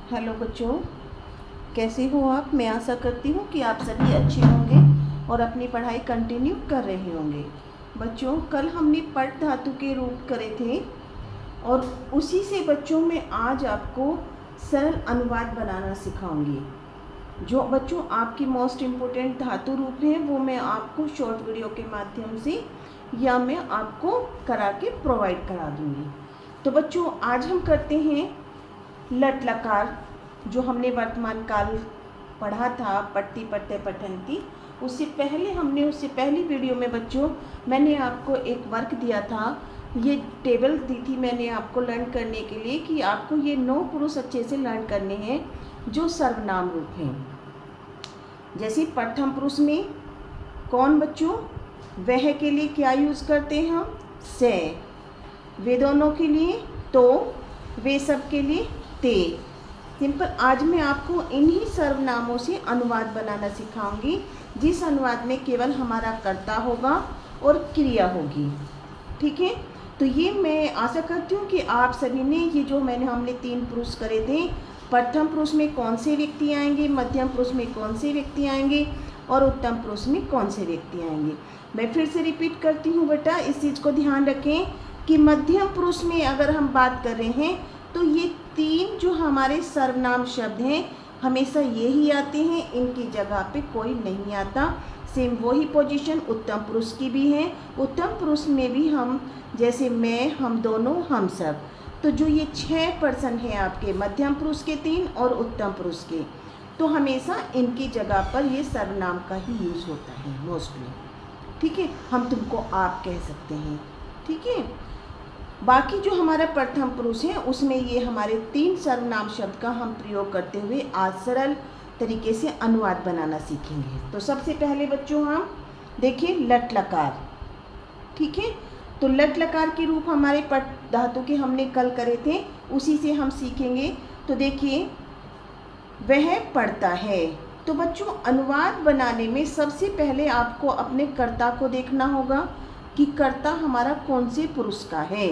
Hello बच्चों, कैसे हो आप। मैं आशा करती हूँ कि आप सभी अच्छे होंगे और अपनी पढ़ाई कंटिन्यू कर रहे होंगे। बच्चों, कल हमने पट धातु के रूप करे थे और उसी से बच्चों मैं आज आपको सरल अनुवाद बनाना सिखाऊंगी। जो बच्चों आपकी मोस्ट इम्पोर्टेंट धातु रूप हैं वो मैं आपको शॉर्ट वीडियो के माध्यम से या मैं आपको करा के प्रोवाइड करा दूँगी। तो बच्चों, आज हम करते हैं लट लकार, जो हमने वर्तमान काल पढ़ा था, पट्टी पट्टे पठंती। उससे पहली वीडियो में बच्चों मैंने आपको एक वर्क दिया था, ये टेबल दी थी मैंने आपको लर्न करने के लिए कि आपको ये 9 पुरुष अच्छे से लर्न करने हैं जो सर्वनाम रूप हैं। जैसे प्रथम पुरुष में कौन बच्चों, वह के लिए क्या यूज़ करते हैं हम, से। वे दोनों के लिए तो, वे सब के लिए ते। सिंपल। आज मैं आपको इन्हीं सर्वनामों से अनुवाद बनाना सिखाऊंगी, जिस अनुवाद में केवल हमारा कर्ता होगा और क्रिया होगी। ठीक है। तो ये मैं आशा करती हूँ कि आप सभी ने ये जो हमने 3 पुरुष करे थे, प्रथम पुरुष में कौन से व्यक्ति आएंगे, मध्यम पुरुष में कौन से व्यक्ति आएंगे और उत्तम पुरुष में कौन से व्यक्ति आएंगे। मैं फिर से रिपीट करती हूँ बेटा, इस चीज़ को ध्यान रखें कि मध्यम पुरुष में अगर हम बात कर रहे हैं तो ये 3 जो हमारे सर्वनाम शब्द हैं हमेशा यही आते हैं, इनकी जगह पे कोई नहीं आता। सेम वही पोजीशन उत्तम पुरुष की भी है। उत्तम पुरुष में भी हम, जैसे मैं, हम दोनों, हम सब। तो जो ये 6 पर्सन है आपके मध्यम पुरुष के 3 और उत्तम पुरुष के, तो हमेशा इनकी जगह पर ये सर्वनाम का ही यूज़ होता है मोस्टली। ठीक है। हम तुमको आप कह सकते हैं। ठीक है। बाकी जो हमारा प्रथम पुरुष है उसमें ये हमारे 3 सर्वनाम शब्द का हम प्रयोग करते हुए आज सरल तरीके से अनुवाद बनाना सीखेंगे। तो सबसे पहले बच्चों हम देखिए लट लकार। ठीक है। तो लट लकार के रूप हमारे पट धातु के हमने कल करे थे, उसी से हम सीखेंगे। तो देखिए, वह पढ़ता है। तो बच्चों, अनुवाद बनाने में सबसे पहले आपको अपने कर्ता को देखना होगा कि कर्ता हमारा कौन से पुरुष का है।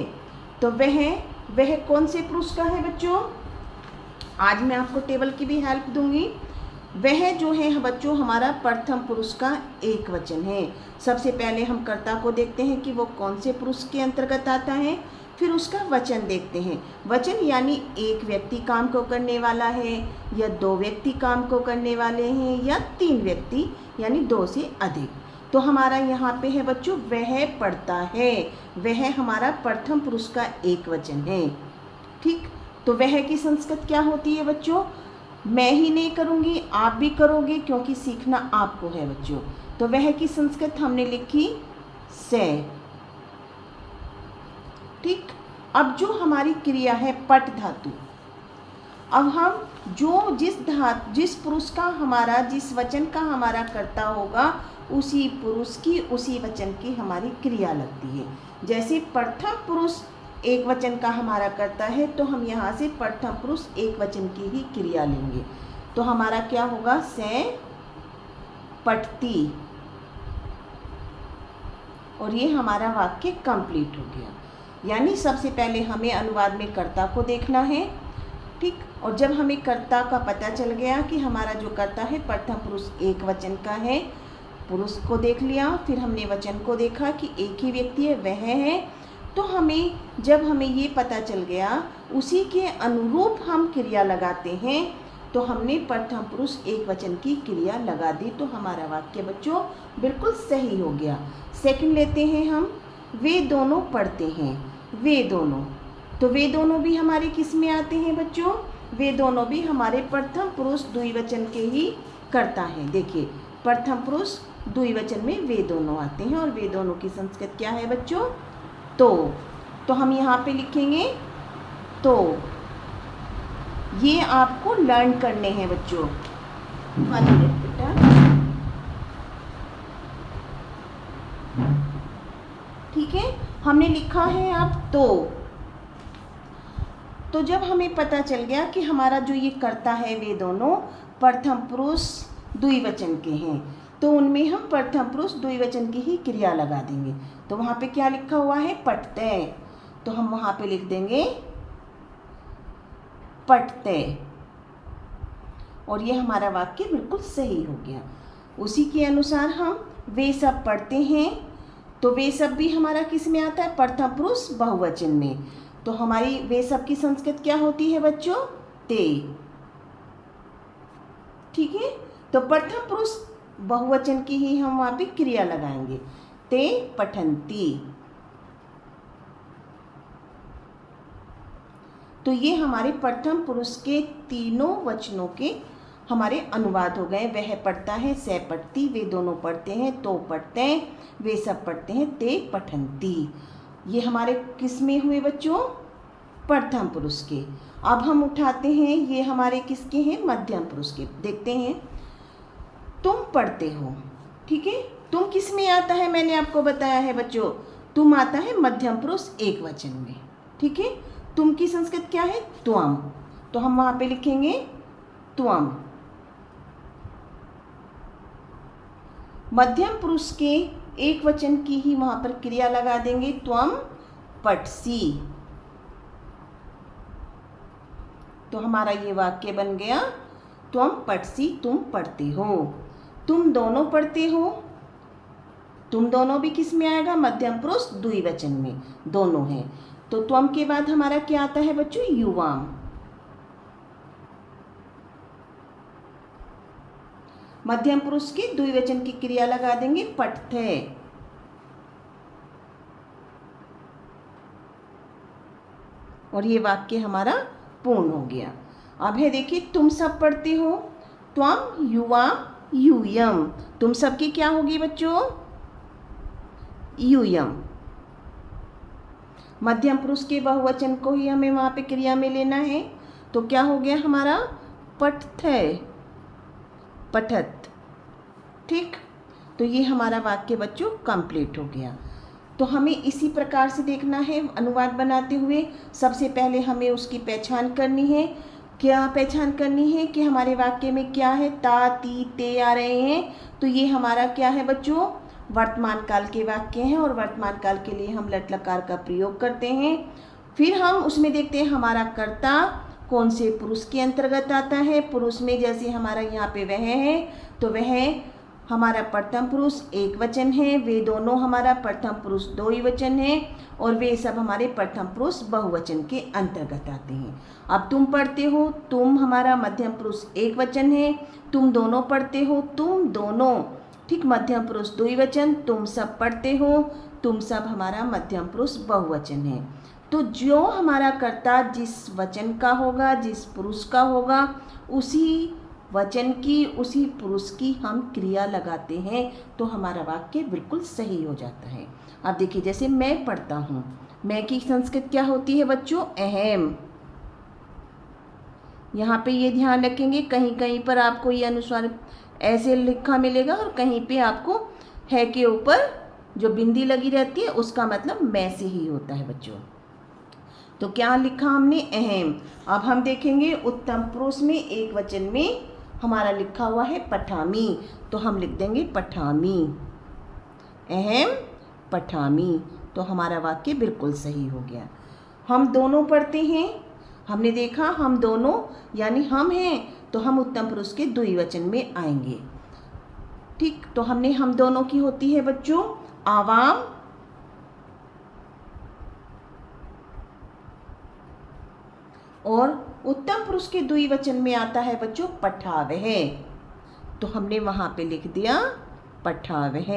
तो वह कौन से पुरुष का है बच्चों। आज मैं आपको टेबल की भी हेल्प दूंगी। वह जो है बच्चों हमारा प्रथम पुरुष का एक वचन है। सबसे पहले हम कर्ता को देखते हैं कि वो कौन से पुरुष के अंतर्गत आता है, फिर उसका वचन देखते हैं। वचन यानी एक व्यक्ति काम को करने वाला है, या 2 व्यक्ति काम को करने वाले हैं, या 3 व्यक्ति यानी 2 से अधिक। तो हमारा यहाँ पे है बच्चों वह पढ़ता है। वह हमारा प्रथम पुरुष का एक वचन है। ठीक। तो वह की संस्कृत क्या होती है बच्चों, मैं ही नहीं करूँगी, आप भी करोगे, क्योंकि सीखना आपको है बच्चों। तो वह की संस्कृत हमने लिखी से। ठीक। अब जो हमारी क्रिया है पट धातु, अब हम जिस पुरुष का हमारा, जिस वचन का हमारा कर्ता होगा, उसी पुरुष की उसी वचन की हमारी क्रिया लगती है। जैसे प्रथम पुरुष एक वचन का हमारा कर्ता है, तो हम यहाँ से प्रथम पुरुष एक वचन की ही क्रिया लेंगे। तो हमारा क्या होगा, से पठती, और ये हमारा वाक्य कंप्लीट हो गया। यानी सबसे पहले हमें अनुवाद में कर्ता को देखना है। ठीक। और जब हमें कर्ता का पता चल गया कि हमारा जो कर्ता है प्रथम पुरुष एक वचन का है, पुरुष को देख लिया, फिर हमने वचन को देखा कि एक ही व्यक्ति है, वह है। तो जब हमें ये पता चल गया, उसी के अनुरूप हम क्रिया लगाते हैं। तो हमने प्रथम पुरुष एक वचन की क्रिया लगा दी, तो हमारा वाक्य बच्चों बिल्कुल सही हो गया। सेकंड लेते हैं हम, वे दोनों पढ़ते हैं। वे दोनों, तो वे दोनों भी हमारे किस में आते हैं बच्चों, वे दोनों भी हमारे प्रथम पुरुष द्विवचन के ही कर्ता हैं। देखिए, प्रथम पुरुष द्विवचन में वे दोनों आते हैं, और वे दोनों की संस्कृत क्या है बच्चों, तो हम यहाँ पे लिखेंगे तो। ये आपको लर्न करने हैं बच्चों। 1 मिनट बेटा। ठीक है। हमने लिखा है अब तो जब हमें पता चल गया कि हमारा जो ये कर्ता है वे दोनों प्रथम पुरुष द्विवचन के हैं, तो उनमें हम प्रथम पुरुष द्विवचन की ही क्रिया लगा देंगे। तो वहाँ पे क्या लिखा हुआ है, पठते, तो हम वहाँ पे लिख देंगे पठते। और ये हमारा वाक्य बिल्कुल सही हो गया। उसी के अनुसार हम वे सब पढ़ते हैं, तो वे सब भी हमारा किस में आता है? प्रथम पुरुष बहुवचन में। तो हमारी वे सब की संस्कृत क्या होती है बच्चों? ते। ठीक है, तो प्रथम पुरुष बहुवचन की ही हम वहाँ पे क्रिया लगाएंगे। ते पठन्ति। तो ये हमारे प्रथम पुरुष के तीनों वचनों के हमारे अनुवाद हो गए। वह पढ़ता है, सह पढ़ती, वे दोनों पढ़ते हैं, तो पढ़ते हैं, वे सब पढ़ते हैं, ते पठन्ति। ये हमारे किस में हुए बच्चों? प्रथम पुरुष के। अब हम उठाते हैं, ये हमारे किसके हैं? मध्यम पुरुष के। देखते हैं, तुम पढ़ते हो। ठीक है, तुम किस में आता है? मैंने आपको बताया है बच्चों, तुम आता है मध्यम पुरुष एक वचन में। ठीक है, तुम की संस्कृत क्या है? त्वम। तो हम वहां पे लिखेंगे त्वम। मध्यम पुरुष के एक वचन की ही वहां पर क्रिया लगा देंगे, त्वम पठसी। तो हमारा ये वाक्य बन गया, त्वम पठसी, तुम पढ़ते हो। तुम दोनों पढ़ते हो, तुम दोनों भी किस में आएगा? मध्यम पुरुष द्विवचन में, दोनों हैं। तो त्वम के बाद हमारा क्या आता है बच्चों? युवाम। मध्यम पुरुष के द्विवचन की क्रिया लगा देंगे, पठते। और ये वाक्य हमारा पूर्ण हो गया। अब है देखिए, तुम सब पढ़ते हो, त्वम युवा यूयम। तुम सब की क्या होगी बच्चों? यूयम। मध्यम पुरुष के बहुवचन को ही हमें वहां पे क्रिया में लेना है, तो क्या हो गया हमारा? पठते, पठत। ठीक, तो ये हमारा वाक्य बच्चों कंप्लीट हो गया। तो हमें इसी प्रकार से देखना है अनुवाद बनाते हुए। सबसे पहले हमें उसकी पहचान करनी है। क्या पहचान करनी है? कि हमारे वाक्य में क्या है? ता, ती, ते आ रहे हैं, तो ये हमारा क्या है बच्चों? वर्तमान काल के वाक्य हैं, और वर्तमान काल के लिए हम लट लकार का प्रयोग करते हैं। फिर हम उसमें देखते हैं हमारा कर्ता कौन से पुरुष के अंतर्गत आता है। पुरुष में जैसे हमारा यहाँ पे वह है, तो वह हमारा प्रथम पुरुष एक वचन है, वे दोनों हमारा प्रथम पुरुष दो ही वचन है, और वे सब हमारे प्रथम पुरुष बहुवचन के अंतर्गत आते हैं। अब तुम पढ़ते हो, तुम हमारा मध्यम पुरुष एक वचन है, तुम दोनों पढ़ते हो, तुम दोनों, ठीक, मध्यम पुरुष द्विवचन, तुम सब पढ़ते हो, तुम सब हमारा मध्यम पुरुष बहुवचन है। तो जो हमारा कर्ता जिस वचन का होगा, जिस पुरुष का होगा, उसी वचन की, उसी पुरुष की हम क्रिया लगाते हैं, तो हमारा वाक्य बिल्कुल सही हो जाता है। अब देखिए, जैसे मैं पढ़ता हूँ, मैं की संस्कृत क्या होती है बच्चों? अहम। यहाँ पे ये ध्यान रखेंगे, कहीं कहीं पर आपको ये अनुस्वार ऐसे लिखा मिलेगा, और कहीं पे आपको है के ऊपर जो बिंदी लगी रहती है उसका मतलब मैं से ही होता है बच्चों। तो क्या लिखा हमने? अहम। अब हम देखेंगे उत्तम पुरुष में एक वचन में हमारा लिखा हुआ है पठामी, तो हम लिख देंगे पठामी। अहम पठामी, तो हमारा वाक्य बिल्कुल सही हो गया। हम दोनों पढ़ते हैं, हमने देखा हम दोनों यानी हम हैं, तो हम उत्तम पुरुष के द्विवचन में आएंगे। ठीक, तो हमने हम दोनों की होती है बच्चों आवाम, और उत्तम पुरुष के द्विवचन में आता है बच्चों पठावह, तो हमने वहाँ पे लिख दिया पठावह।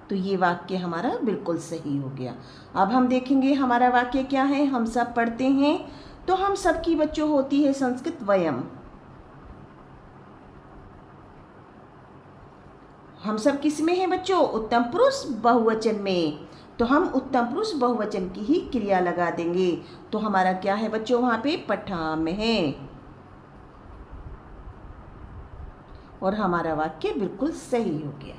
तो ये वाक्य हमारा बिल्कुल सही हो गया। अब हम देखेंगे हमारा वाक्य क्या है। हम सब पढ़ते हैं, तो हम सब की बच्चों होती है संस्कृत वयम। हम सब किस में है बच्चों? उत्तम पुरुष बहुवचन में, तो हम उत्तम पुरुष बहुवचन की ही क्रिया लगा देंगे। तो हमारा क्या है बच्चों? वहां पे पठाम है, और हमारा वाक्य बिल्कुल सही हो गया।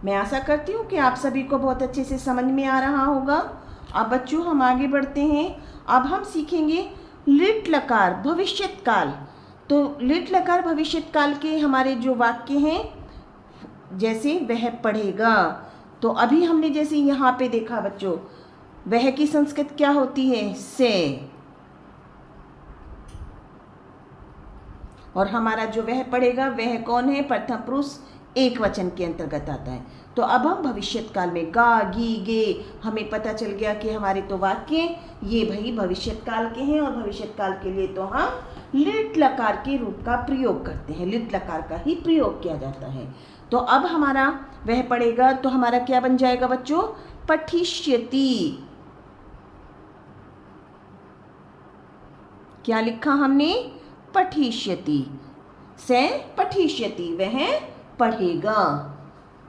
मैं आशा करती हूँ कि आप सभी को बहुत अच्छे से समझ में आ रहा होगा। अब बच्चों हम आगे बढ़ते हैं। अब हम सीखेंगे लिट लकार भविष्यत काल। तो लिट लकार भविष्यत काल के हमारे जो वाक्य हैं, जैसे वह पढ़ेगा, तो अभी हमने जैसे यहाँ पे देखा बच्चों, वह की संस्कृत क्या होती है? से। और हमारा जो वह पढ़ेगा वह कौन है? प्रथम पुरुष एक वचन के अंतर्गत आता है। तो अब हम भविष्यत काल में गा, गी, गे, हमें पता चल गया कि हमारे तो वाक्य ये भाई भविष्यत काल के हैं, और भविष्यत काल के लिए तो हम लिट लकार के रूप का प्रयोग करते हैं, लिट लकार का ही प्रयोग किया जाता है। तो अब हमारा वह पढ़ेगा तो हमारा क्या बन जाएगा बच्चों? पठिष्यति। क्या लिखा हमने? पठिष्यति से पठिष्यति, वह पढ़ेगा।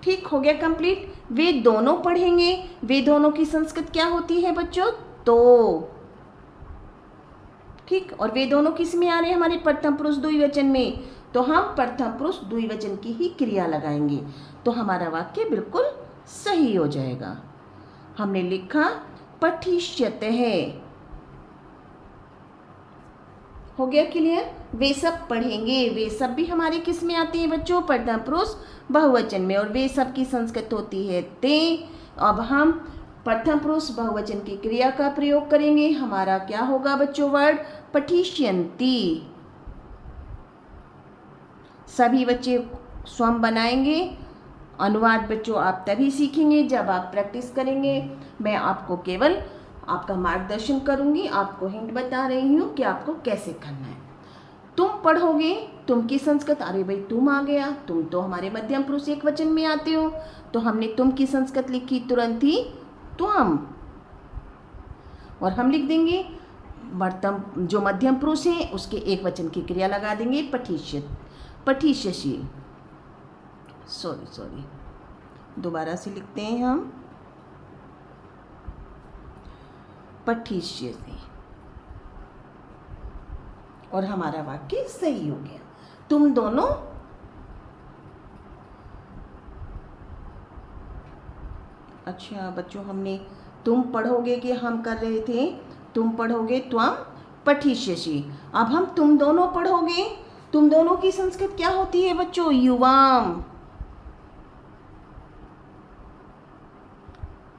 ठीक हो गया कंप्लीट। वे दोनों पढ़ेंगे, वे दोनों की संस्कृत क्या होती है बच्चों? तो। ठीक, और वे दोनों किस में आ रहे हैं? हमारे प्रथम पुरुष द्विवचन में। तो हम प्रथम पुरुष द्विवचन की ही क्रिया लगाएंगे, तो हमारा वाक्य बिल्कुल सही हो जाएगा। हमने लिखा पठिष्यतः। हो गया क्लियर? वे सब पढ़ेंगे, वे सब भी हमारे किस में आते हैं बच्चों? प्रथम पुरुष बहुवचन में, और वे सब की संस्कृत होती है ते। अब हम प्रथम पुरुष बहुवचन की क्रिया का प्रयोग करेंगे। हमारा क्या होगा बच्चों? वर्ड पठिष्यन्ति। सभी बच्चे स्वयं बनाएंगे। अनुवाद बच्चों आप तभी सीखेंगे जब आप प्रैक्टिस करेंगे। मैं आपको केवल आपका मार्गदर्शन करूंगी, आपको हिंट बता रही हूँ कि आपको कैसे करना है। तुम पढ़ोगे, तुम की संस्कृत, अरे भाई तुम आ गया, तुम तो हमारे मध्यम पुरुष एक वचन में आते हो, तो हमने तुम की संस्कृत लिखी तुरंत ही त्वम, और हम लिख देंगे वर्तम जो मध्यम पुरुष है उसके एक वचन की क्रिया लगा देंगे पठिष्यत, पठिष्यसि। सॉरी दोबारा से लिखते हैं हम पठिष्यसि, और हमारा वाक्य सही हो गया। तुम दोनों अच्छा बच्चों, हमने तुम पढ़ोगे कि हम कर रहे थे तुम पढ़ोगे त्वम पठिष्यसि। अब हम तुम दोनों पढ़ोगे, तुम दोनों की संस्कृत क्या होती है बच्चों? युवाम।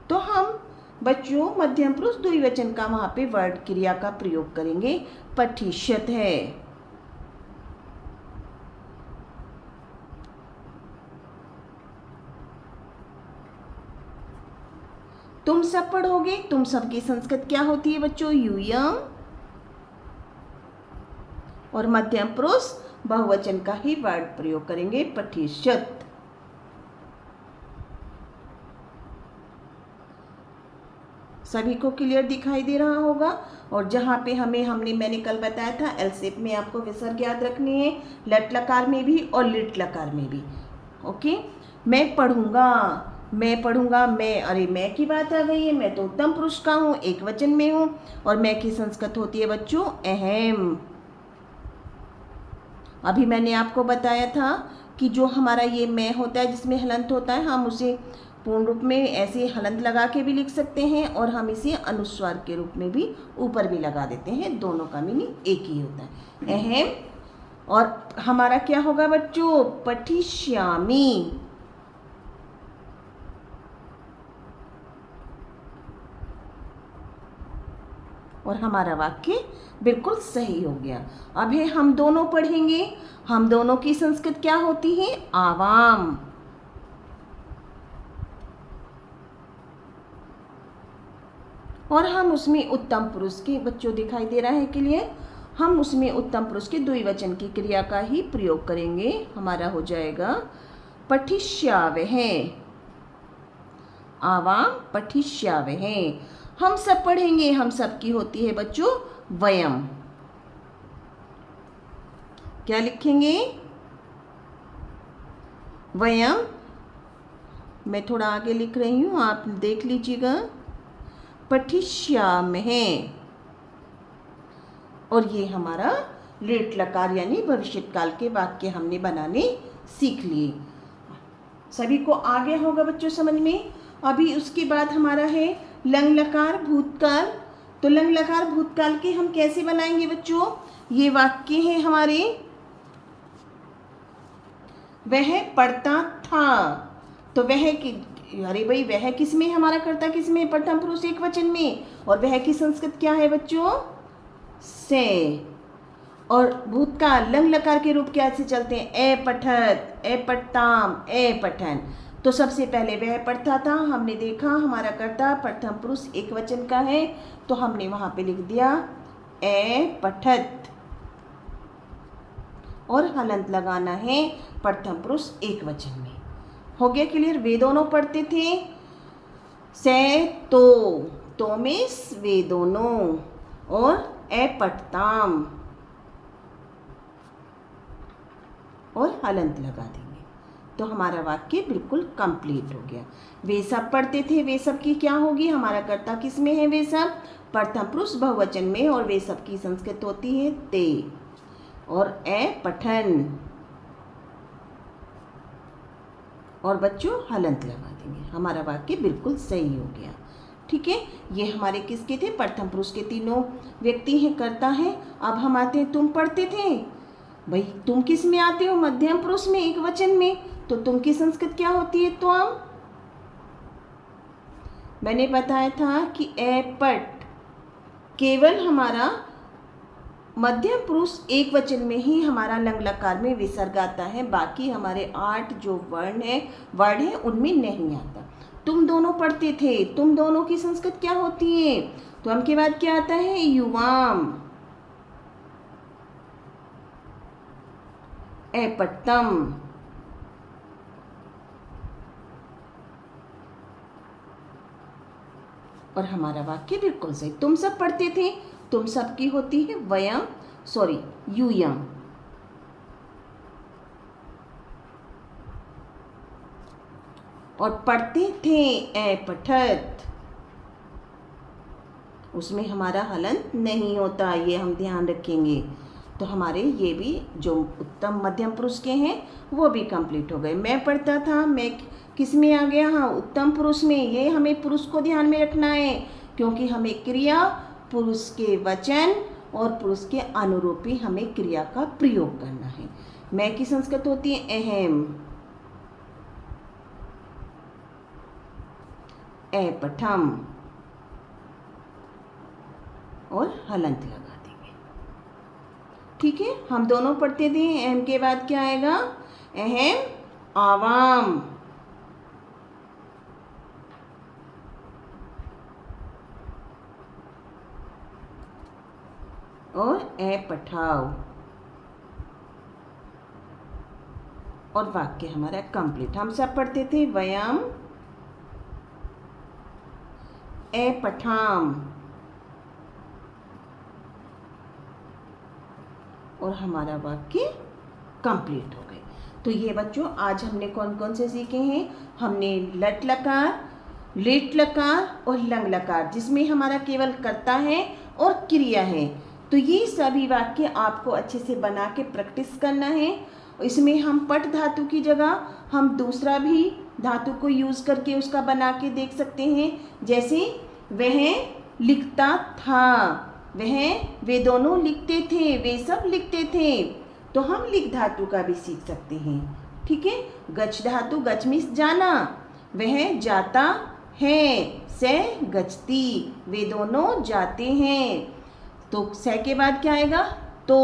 तो हम बच्चों मध्यम पुरुष द्विवचन का वहां पे वर्ड क्रिया का प्रयोग करेंगे, पठिष्यत है। तुम सब पढ़ोगे, तुम सब की संस्कृत क्या होती है बच्चों? यूयम, और मध्यम पुरुष बहुवचन का ही वर्ड प्रयोग करेंगे पठिष्यत। सभी को क्लियर दिखाई दे रहा होगा। और जहाँ पे मैंने कल बताया था एल शेप में आपको विसर्ग याद रखने हैं, लट लकार में भी और लिट लकार में भी। ओके, मैं पढ़ूंगा, मैं, अरे मैं की बात आ गई है, मैं तो उत्तम पुरुष का हूँ, एक वचन में हूँ, और मैं की संस्कृत होती है बच्चों अहम। अभी मैंने आपको बताया था कि जो हमारा ये मैं होता है जिसमें हलंत होता है, हम उसे पूर्ण रूप में ऐसे हलंत लगा के भी लिख सकते हैं, और हम इसे अनुस्वार के रूप में भी ऊपर भी लगा देते हैं। दोनों का मीनिंग एक ही होता है, अहम। और हमारा क्या होगा बच्चों? पठिष्यामि। और हमारा वाक्य बिल्कुल सही हो गया। अब है हम दोनों पढ़ेंगे, हम दोनों की संस्कृत क्या होती है? आवाम। और हम उसमें उत्तम पुरुष के, बच्चों दिखाई दे रहा है के लिए, हम उसमें उत्तम पुरुष के द्विवचन की क्रिया का ही प्रयोग करेंगे। हमारा हो जाएगा पठिष्यावः। आवाम पठिष्यावः। हम सब पढ़ेंगे, हम सब की होती है बच्चों वयम। क्या लिखेंगे? वयम। मैं थोड़ा आगे लिख रही हूँ, आप देख लीजिएगा। पठिष्यामः, और ये हमारा लिट लकार यानी भविष्यत काल के वाक्य हमने बनाने सीख लिए। सभी को आ गया होगा बच्चों समझ में। अभी उसके बाद हमारा है लंग लकार भूतकाल। तो लंग लकार भूतकाल के हम कैसे बनाएंगे बच्चों? ये वाक्य है हमारे, वह पढ़ता था। तो वह की, अरे भाई वह किस में हमारा कर्ता किस में? प्रथम पुरुष एक वचन में, और वह की संस्कृत क्या है बच्चों? से। और भूतकाल लंग लकार के रूप कैसे चलते हैं? ए पठत, ए पठताम, ए पठन। तो सबसे पहले वह पढ़ता था, हमने देखा हमारा कर्ता प्रथम पुरुष एक वचन का है, तो हमने वहाँ पे लिख दिया ए पठत, और हलंत लगाना है प्रथम पुरुष एक वचन में। हो गया क्लियर? वे दोनों पढ़ते थे, से तो में वे दोनों, और ए पठताम, और हलंत लगा देंगे तो हमारा वाक्य बिल्कुल कंप्लीट हो गया। वे सब पढ़ते थे, वे सब की क्या होगी? हमारा कर्ता किस में है? वे सब प्रथम पुरुष बहुवचन में, और वे सब की संस्कृत होती है ते, और ए पठन, और बच्चों हलंत लगा देंगे। हमारा वाक्य बिल्कुल सही हो गया। ठीक है, ये हमारे किसके थे? प्रथम पुरुष के तीनों व्यक्ति हैं, कर्ता हैं। अब हम आते हैं, तुम पढ़ते थे भाई, तुम किस में आते हो? मध्यम पुरुष में एक वचन में, तो तुम की संस्कृत क्या होती है? त्वम। मैंने बताया था कि ए पट केवल हमारा मध्यम पुरुष एक वचन में ही हमारा लंग लकार में विसर्ग आता है, बाकी हमारे 8 जो वर्ड है उनमें नहीं आता। तुम दोनों पढ़ते थे, तुम दोनों की संस्कृत क्या होती है? त्वम के बाद क्या आता है? युवाम, ए पट्टम, और हमारा वाक्य बिल्कुल सही। तुम सब पढ़ते थे, तुम सब की होती है यूयम, और पढ़ते थे ए पठत, उसमें हमारा हलंत नहीं होता, ये हम ध्यान रखेंगे। तो हमारे ये भी जो उत्तम मध्यम पुरुष के हैं वो भी कंप्लीट हो गए। मैं पढ़ता था, मैं किस में आ गया? हाँ, उत्तम पुरुष में। ये हमें पुरुष को ध्यान में रखना है, क्योंकि हमें क्रिया, पुरुष के वचन और पुरुष के अनुरूपी हमें क्रिया का प्रयोग करना है। मैं की संस्कृत होती है अहम, ए पठम, और हलंत लगा देंगे। ठीक है, हम दोनों पढ़ते थे। अहम के बाद क्या आएगा? अहम आवाम, और ए पठाओ, और वाक्य हमारा कंप्लीट। हम सब पढ़ते थे वयम, ए पठाम, और हमारा वाक्य कंप्लीट हो गए। तो ये बच्चों आज हमने कौन कौन से सीखे हैं? हमने लट लकार, लिट लकार और लंग लकार, जिसमें हमारा केवल कर्ता है और क्रिया है। तो ये सभी वाक्य आपको अच्छे से बना के प्रैक्टिस करना है। इसमें हम पट धातु की जगह हम दूसरा भी धातु को यूज़ करके उसका बना के देख सकते हैं। जैसे वह लिखता था, वे दोनों लिखते थे, वे सब लिखते थे, तो हम लिख धातु का भी सीख सकते हैं। ठीक है, गच धातु, गच मीन्स जाना, वह जाता है, से गचती, वे दोनों जाते हैं। तो से के बाद क्या आएगा? तो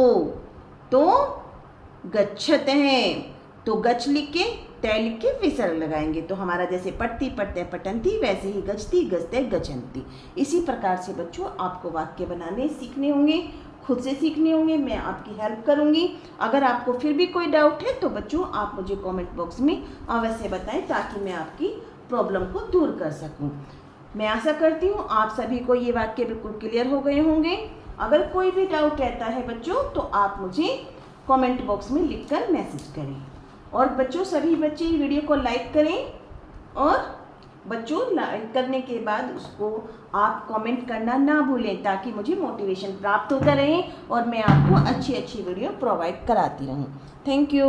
गच्छत है, तो गच लिख के तय लिख के विसर्ग लगाएंगे। तो हमारा जैसे पढ़ती पढ़ते पठंती, वैसे ही गचती गचते गचंती। इसी प्रकार से बच्चों आपको वाक्य बनाने सीखने होंगे, खुद से सीखने होंगे। मैं आपकी हेल्प करूंगी। अगर आपको फिर भी कोई डाउट है तो बच्चों आप मुझे कमेंट बॉक्स में अवश्य बताएं, ताकि मैं आपकी प्रॉब्लम को दूर कर सकूं। मैं आशा करती हूँ आप सभी को ये वाक्य बिल्कुल क्लियर हो गए होंगे। अगर कोई भी डाउट रहता है बच्चों तो आप मुझे कमेंट बॉक्स में लिखकर मैसेज करें। और बच्चों सभी बच्चे वीडियो को लाइक करें, और बच्चों लाइक करने के बाद उसको आप कमेंट करना ना भूलें, ताकि मुझे मोटिवेशन प्राप्त होता रहे और मैं आपको अच्छी अच्छी वीडियो प्रोवाइड कराती रहूं। Thank you.